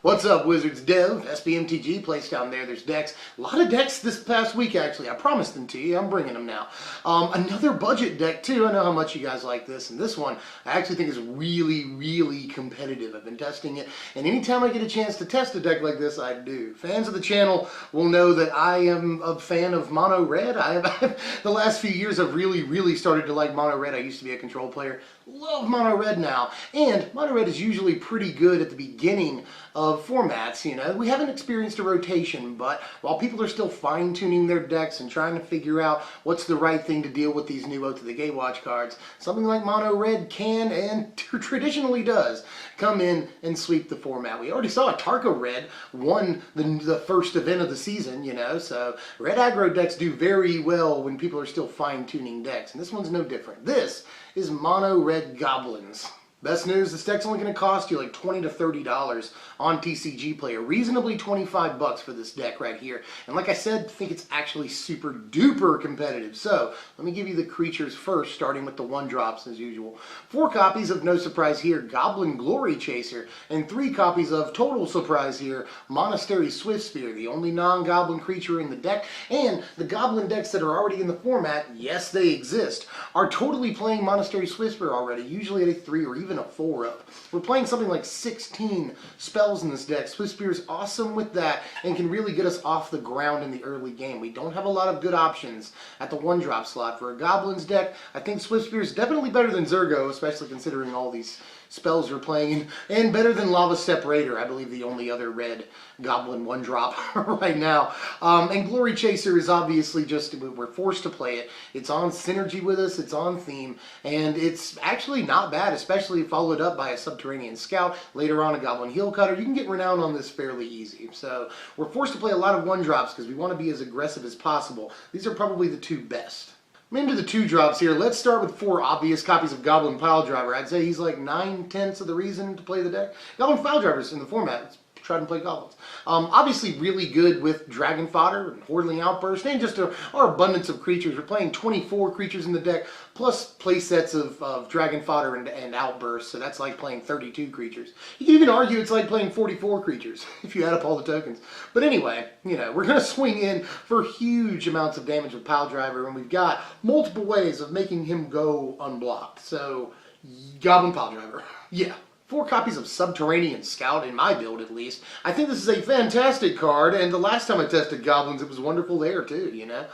What's up, Wizards? Dev, SBMTG, place down there. There's decks. A lot of decks this past week, actually. I promised them to you. I'm bringing them now. Another budget deck, too. I know how much you guys like this. And this one, I actually think is really competitive. I've been testing it. And anytime I get a chance to test a deck like this, I do. Fans of the channel will know that I am a fan of mono red. The last few years, I've really started to like mono red. I used to be a control player. Love mono red now. And mono red is usually pretty good at the beginning of formats, you know. We haven't experienced a rotation, but while people are still fine-tuning their decks and trying to figure out what's the right thing to deal with these new Oath of the Gatewatch cards, something like mono red can and traditionally does come in and sweep the format. We already saw Tarka red won the first event of the season, you know, so red aggro decks do very well when people are still fine-tuning decks, and this one's no different. This is mono red Goblins. Best news, this deck's only going to cost you like $20 to $30 on TCG Player. Reasonably $25 for this deck right here. And like I said, I think it's actually super duper competitive. So, let me give you the creatures first, starting with the 1-drops as usual. 4 copies of, no surprise here, Goblin Glory Chaser, and 3 copies of, total surprise here, Monastery Swiftspear, the only non-goblin creature in the deck. And the goblin decks that are already in the format, yes they exist, are totally playing Monastery Swiftspear already, usually at a 3 or even a 4-up. We're playing something like 16 spells in this deck. Swiftspear is awesome with that and can really get us off the ground in the early game. We don't have a lot of good options at the 1-drop slot. For a Goblins deck, I think Swiftspear is definitely better than Zurgo, especially considering all these spells we're playing, and better than Lava Separator, I believe the only other red Goblin 1-drop right now. And Glory Chaser is obviously just, we're forced to play it. It's on synergy with us, it's on theme, and it's actually not bad, especially followed up by a Subterranean Scout, later on a Goblin Heel Cutter. You can get renowned on this fairly easy. So we're forced to play a lot of 1-drops because we want to be as aggressive as possible. These are probably the 2 best. I'm into the 2-drops here. Let's start with 4 obvious copies of Goblin Piledriver. I'd say he's like 9/10 of the reason to play the deck. Goblin Piledriver's in the format. Let's try and play Goblins. Obviously really good with Dragon Fodder and Hordling Outburst and just our abundance of creatures. We're playing 24 creatures in the deck plus play sets of Dragon Fodder and Outburst, so that's like playing 32 creatures. You can even argue it's like playing 44 creatures if you add up all the tokens. But anyway, you know, we're going to swing in for huge amounts of damage with Piledriver, and we've got multiple ways of making him go unblocked. So, Goblin Piledriver, yeah. 4 copies of Subterranean Scout, in my build at least. I think this is a fantastic card, and the last time I tested Goblins, it was wonderful there too, you know?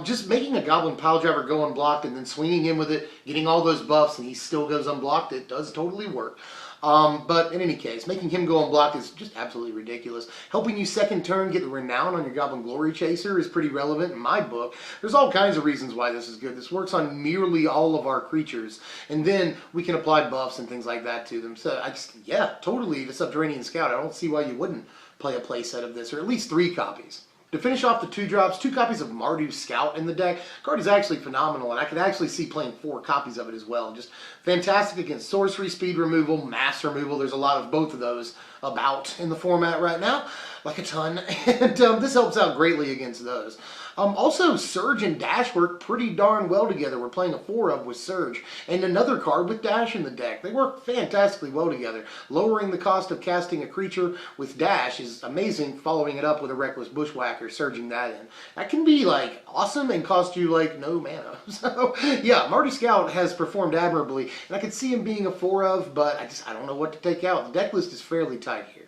Just making a Goblin Piledriver go unblocked and then swinging in with it, getting all those buffs, and he still goes unblocked, it does totally work. But in any case, making him go unblocked is just absolutely ridiculous. Helping you second turn get the renown on your Goblin Glory Chaser is pretty relevant in my book. There's all kinds of reasons why this is good. This works on nearly all of our creatures, and then we can apply buffs and things like that to them. So yeah, totally the Subterranean Scout. I don't see why you wouldn't play a playset of this, or at least 3 copies. To finish off the 2-drops, 2 copies of Mardu Scout in the deck. The card is actually phenomenal, and I could actually see playing 4 copies of it as well. Just fantastic against sorcery, speed removal, mass removal. There's a lot of both of those about in the format right now, like a ton, and this helps out greatly against those. Also, Surge and Dash work pretty darn well together. We're playing a 4-of with Surge, and another card with Dash in the deck. They work fantastically well together. Lowering the cost of casting a creature with Dash is amazing, following it up with a Reckless Bushwhacker, surging that in. That can be, like, awesome and cost you, like, no mana. So, yeah, Mardu Scout has performed admirably, and I could see him being a 4-of, but I don't know what to take out. The deck list is fairly tight here.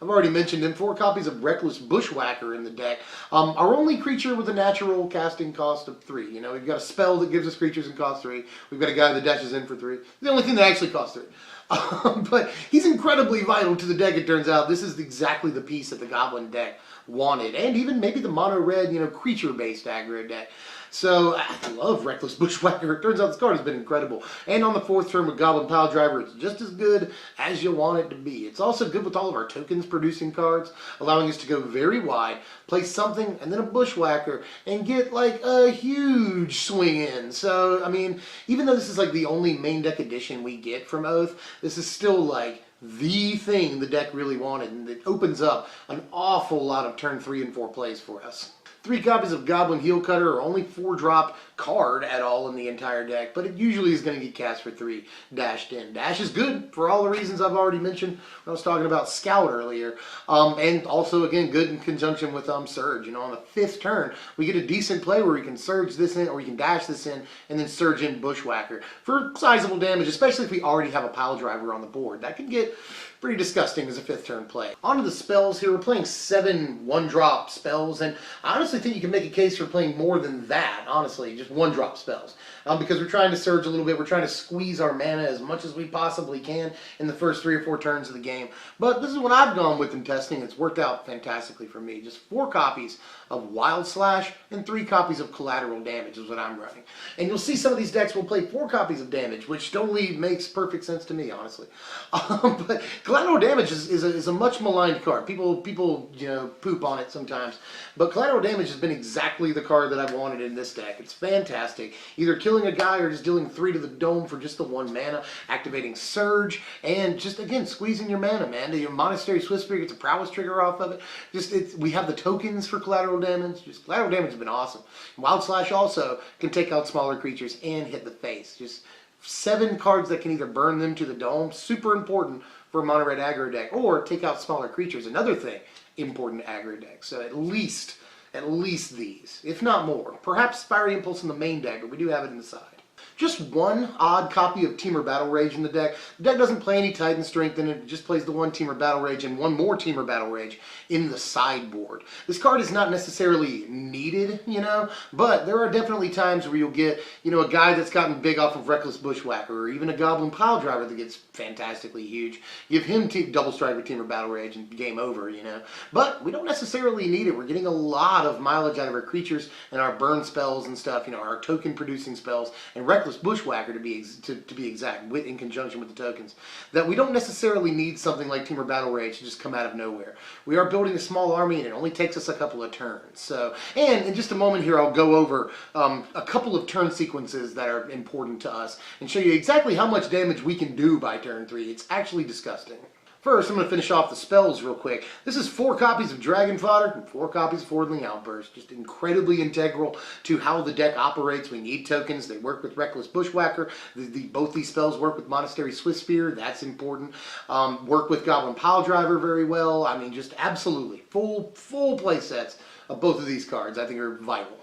I've already mentioned him. 4 copies of Reckless Bushwhacker in the deck. Our only creature with a natural casting cost of 3. You know, we've got a spell that gives us creatures in cost 3. We've got a guy that dashes in for 3. The only thing that actually costs 3. But he's incredibly vital to the deck, it turns out. This is exactly the piece that the Goblin deck wanted. And even maybe the mono-red, you know, creature-based aggro deck. So, I love Reckless Bushwhacker. It turns out this card has been incredible. And on the 4th turn with Goblin Piledriver, it's just as good as you want it to be. It's also good with all of our tokens producing cards, allowing us to go very wide, play something, and then a Bushwhacker, and get like a huge swing in. So, I mean, even though this is like the only main deck edition we get from Oath, this is still like the thing the deck really wanted, and it opens up an awful lot of turn 3 and 4 plays for us. 3 copies of Goblin Heel Cutter are only 4-drop card at all in the entire deck, but it usually is going to get cast for 3 dashed in. Dash is good for all the reasons I've already mentioned when I was talking about Scout earlier, and also again good in conjunction with Surge. On the 5th turn we get a decent play where we can surge this in or we can dash this in and then surge in Bushwhacker for sizable damage, especially if we already have a pile driver on the board. That can get pretty disgusting as a 5th turn play. On to the spells here. We're playing 7 1-drop spells, and I honestly think you can make a case for playing more than that, honestly, just 1-drop spells. Because we're trying to surge a little bit, we're trying to squeeze our mana as much as we possibly can in the first 3 or 4 turns of the game. But this is what I've gone with in testing. It's worked out fantastically for me. Just 4 copies of Wild Slash and 3 copies of Collateral Damage is what I'm running. And you'll see some of these decks will play 4 copies of damage, which totally makes perfect sense to me, honestly. But Collateral Damage is a much maligned card. People poop on it sometimes. But Collateral Damage has been exactly the card that I've wanted in this deck. It's fantastic. Either killing a guy or just dealing 3 to the dome for just the 1 mana, activating Surge, and just again squeezing your mana, man. Your Monastery Swiftspear gets a prowess trigger off of it. We have the tokens for Collateral Damage. Just Collateral Damage has been awesome. Wild Slash also can take out smaller creatures and hit the face. Just 7 cards that can either burn them to the dome, super important for a mono red aggro deck, or take out smaller creatures, another thing important to aggro decks. So at least these, if not more. Perhaps Fiery Impulse in the main deck, but we do have it in the side. Just 1 odd copy of Teamer Battle Rage in the deck. The deck doesn't play any Titan Strength in it. It just plays the 1 Teamer Battle Rage and 1 more Teamer Battle Rage in the sideboard. This card is not necessarily needed, but there are definitely times where you'll get, a guy that's gotten big off of Reckless Bushwhacker, or even a Goblin Pile Driver that gets fantastically huge. Give him Double Strike with Teamer Battle Rage and game over, But we don't necessarily need it. We're getting a lot of mileage out of our creatures and our burn spells and stuff, our token producing spells, and Reckless Bushwhacker to be exact, in conjunction with the tokens, that we don't necessarily need something like Teamer Battle Rage to just come out of nowhere. We are building a small army and it only takes us a couple of turns. So, and in just a moment here I'll go over a couple of turn sequences that are important to us and show you exactly how much damage we can do by turn 3. It's actually disgusting. First, I'm going to finish off the spells real quick. This is 4 copies of Dragon Fodder and 4 copies of Fordling Outburst. Just incredibly integral to how the deck operates. We need tokens. They work with Reckless Bushwhacker. Both these spells work with Monastery Swiftspear. That's important. Work with Goblin Pile Driver very well. I mean, just absolutely full play sets of both of these cards I think are vital.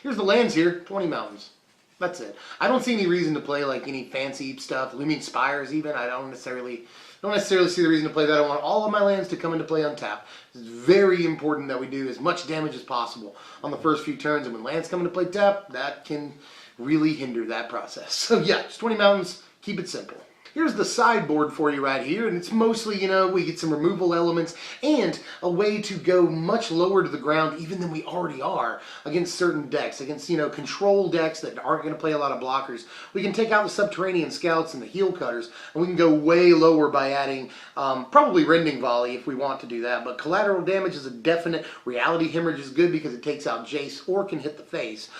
Here's the lands here. 20 mountains. That's it. I don't see any reason to play like any fancy stuff. Looming Spires even. I don't necessarily see the reason to play that. I want all of my lands to come into play untapped. It's very important that we do as much damage as possible on the first few turns, and when lands come into play tapped, that can really hinder that process. So yeah, just 20 mountains, keep it simple. Here's the sideboard for you right here, and it's mostly, we get some removal elements and a way to go much lower to the ground even than we already are against certain decks, against, control decks that aren't going to play a lot of blockers. We can take out the Subterranean Scouts and the Heel Cutters, and we can go way lower by adding probably Rending Volley if we want to do that, but Collateral Damage is a definite. Reality Hemorrhage is good because it takes out Jace or can hit the face,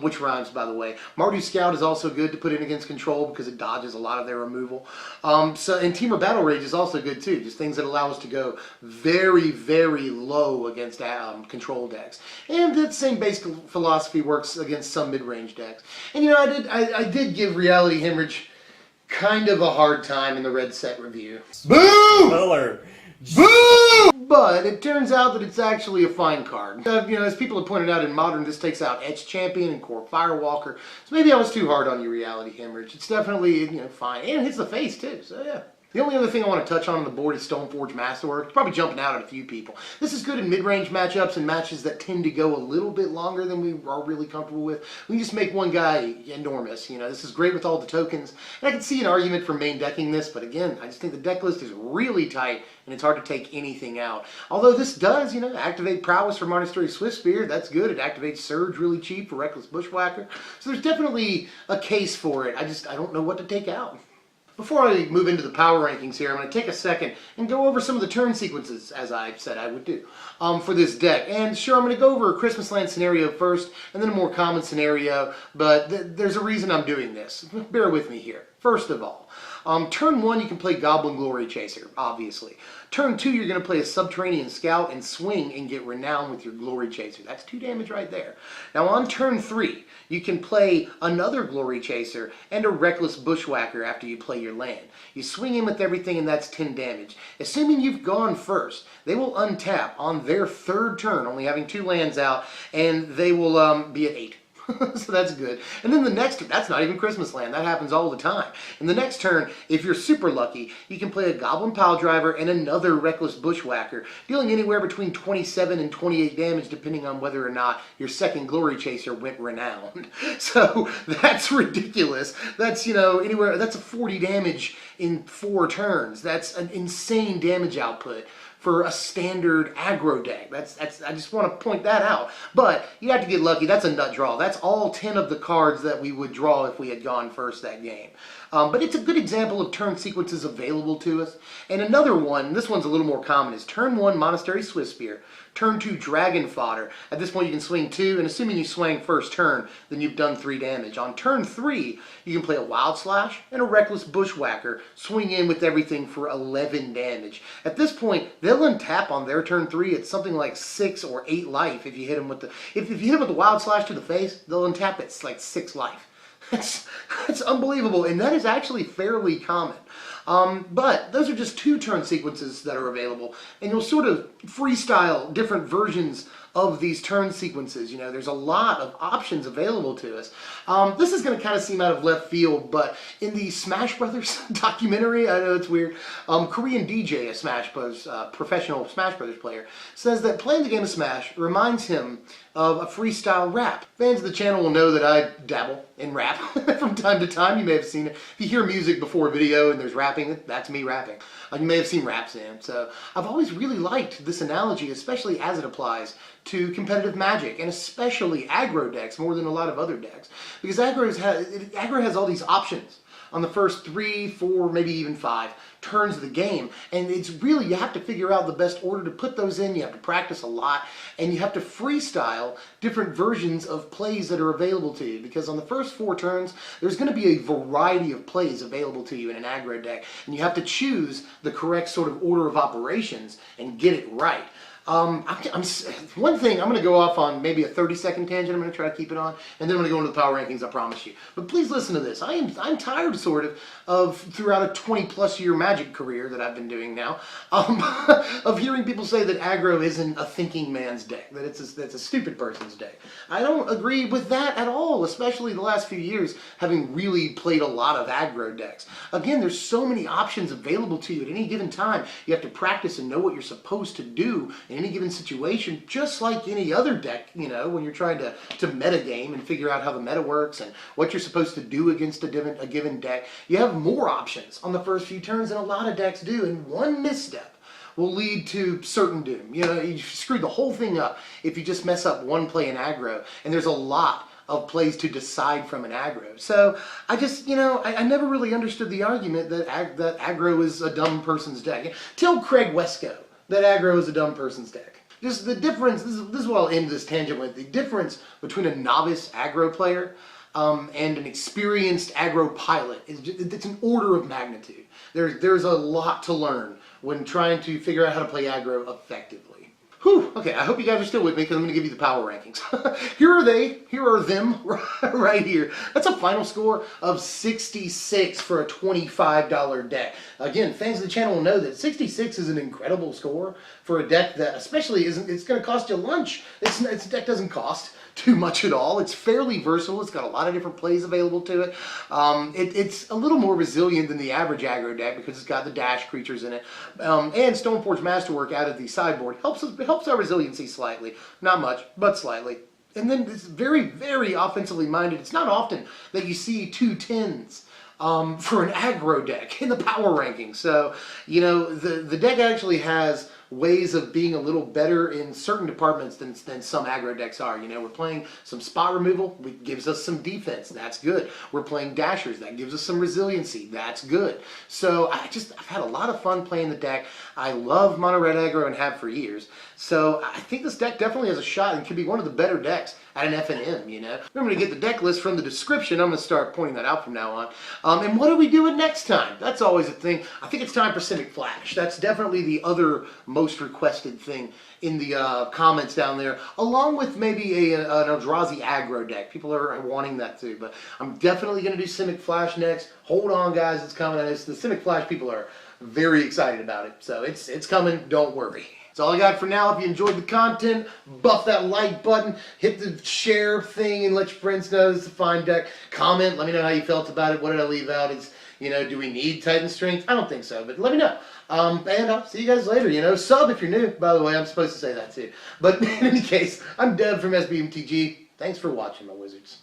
which rhymes, by the way. Mardu Scout is also good to put in against control because it dodges a lot of their removal. And Teamer Battle Rage is also good too. Just things that allow us to go very, very low against control decks. And that same basic philosophy works against some mid-range decks. And I did give Reality Hemorrhage kind of a hard time in the red set review. Boo! Miller. Boo! But it turns out that it's actually a fine card. As people have pointed out in Modern, this takes out Etch Champion and Core Firewalker. So maybe I was too hard on you, Reality Hemorrhage. It's definitely, fine. And it hits the face, too. So, yeah. The only other thing I want to touch on the board is Stoneforge Masterwork. It's probably jumping out at a few people. This is good in mid-range matchups and matches that tend to go a little bit longer than we are really comfortable with. We can just make one guy enormous. This is great with all the tokens. And I can see an argument for main decking this, but again, I just think the deck list is really tight and it's hard to take anything out. Although this does, activate Prowess for Monastery Swiftspear. That's good. It activates Surge really cheap for Reckless Bushwhacker. So there's definitely a case for it. I don't know what to take out. Before I move into the power rankings here, I'm going to take a second and go over some of the turn sequences, as I said I would do, for this deck. And sure, I'm going to go over a Christmas Land scenario first, and then a more common scenario, but there's a reason I'm doing this. Bear with me here. First of all, Turn 1, you can play Goblin Glory Chaser, obviously. Turn 2, you're going to play a Subterranean Scout and swing and get Renown with your Glory Chaser. That's 2 damage right there. Now on turn 3, you can play another Glory Chaser and a Reckless Bushwhacker after you play your land. You swing in with everything and that's 10 damage. Assuming you've gone first, they will untap on their 3rd turn, only having 2 lands out, and they will be at 8. So that's good. And then the next, that's not even Christmas land. That happens all the time. In the next turn, if you're super lucky, you can play a Goblin Piledriver and another Reckless Bushwhacker, dealing anywhere between 27 and 28 damage, depending on whether or not your second Glory Chaser went Renowned. So that's ridiculous. That's, you know, anywhere, that's a 40 damage in 4 turns. That's an insane damage output for a standard aggro deck. I just want to point that out. But you have to get lucky. That's a nut draw. That's all 10 of the cards that we would draw if we had gone first that game. But it's a good example of turn sequences available to us. And another one, this one's a little more common, is turn 1 Monastery Swiftspear, turn 2 Dragon Fodder. At this point you can swing 2, and assuming you swang first turn, then you've done 3 damage. On turn 3, you can play a Wild Slash and a Reckless Bushwhacker, swing in with everything for 11 damage. At this point, they'll untap on their turn 3 at something like 6 or 8 life if you hit them with the, if you hit them with the Wild Slash to the face, they'll untap at like 6 life. That's unbelievable, and that is actually fairly common. But those are just 2 turn sequences that are available, and you'll sort of freestyle different versions of these turn sequences. You know, there's a lot of options available to us. This is going to kind of seem out of left field, but in the Smash Brothers documentary, I know it's weird, Korean DJ, a Smash Bros, professional Smash Brothers player, says that playing the game of Smash reminds him of a freestyle rap. Fans of the channel will know that I dabble in rap from time to time. You may have seen it. If you hear music before a video and there's rapping, that's me rapping. You may have seen Rap Sam. So I've always really liked this analogy, especially as it applies to competitive Magic, and especially aggro decks more than a lot of other decks. Because aggro has all these options on the first 3, 4, maybe even 5 turns of the game, and it's really, you have to figure out the best order to put those in. You have to practice a lot, and you have to freestyle different versions of plays that are available to you, because on the first 4 turns there's going to be a variety of plays available to you in an aggro deck, and you have to choose the correct sort of order of operations and get it right. One thing, I'm going to go off on maybe a 30-second tangent. I'm going to try to keep it on, and then I'm going to go into the power rankings, I promise you. But please listen to this. I'm tired, sort of throughout a 20-plus year Magic career that I've been doing now, of hearing people say that aggro isn't a thinking man's deck, that it's a stupid person's deck. I don't agree with that at all, especially the last few years, having really played a lot of aggro decks. Again, there's so many options available to you at any given time. You have to practice and know what you're supposed to do in any given situation, just like any other deck, you know, when you're trying to meta game and figure out how the meta works and what you're supposed to do against a given deck. You have more options on the first few turns than a lot of decks do, and one misstep will lead to certain doom. You know, you screw the whole thing up if you just mess up one play in aggro, and there's a lot of plays to decide from an aggro. So I just, you know, I never really understood the argument that aggro is a dumb person's deck. Tell Craig Wesco that aggro is a dumb person's deck. Just the difference, this is what I'll end this tangent with, the difference between a novice aggro player and an experienced aggro pilot, it's an order of magnitude. There's a lot to learn when trying to figure out how to play aggro effectively. Whew, okay, I hope you guys are still with me because I'm going to give you the power rankings. Here are them right here. That's a final score of 66 for a $25 deck. Again, fans of the channel will know that 66 is an incredible score for a deck that especially it's going to cost you lunch. Its deck doesn't cost too much at all. It's fairly versatile. It's got a lot of different plays available to it. It's a little more resilient than the average aggro deck because it's got the dash creatures in it. And Stoneforge Masterwork out of the sideboard helps our resiliency slightly. Not much, but slightly. And then it's very, very offensively minded. It's not often that you see 2 10s for an aggro deck in the power rankings. So, you know, the deck actually has ways of being a little better in certain departments than some aggro decks are. You know, we're playing some spot removal, which gives us some defense. That's good. We're playing dashers. That gives us some resiliency. That's good. So I've had a lot of fun playing the deck. I love mono red aggro and have for years. So I think this deck definitely has a shot and could be one of the better decks at an FNM, you know. Remember to get the deck list from the description. I'm going to start pointing that out from now on. And what are we doing next time? That's always a thing. I think it's time for Simic Flash. That's definitely the other most requested thing in the comments down there, along with maybe an Eldrazi aggro deck. People are wanting that too, but I'm definitely going to do Simic Flash next. Hold on, guys. It's coming. The Simic Flash people are very excited about it. So it's coming. Don't worry. That's all I got for now. If you enjoyed the content, buff that like button, hit the share thing, and let your friends know it's a fine deck. Comment, let me know how you felt about it. What did I leave out? You know, do we need Titan Strength? I don't think so, but let me know. And I'll see you guys later. You know, sub if you're new. By the way, I'm supposed to say that too. But in any case, I'm Deb from SBMTG. Thanks for watching, my wizards.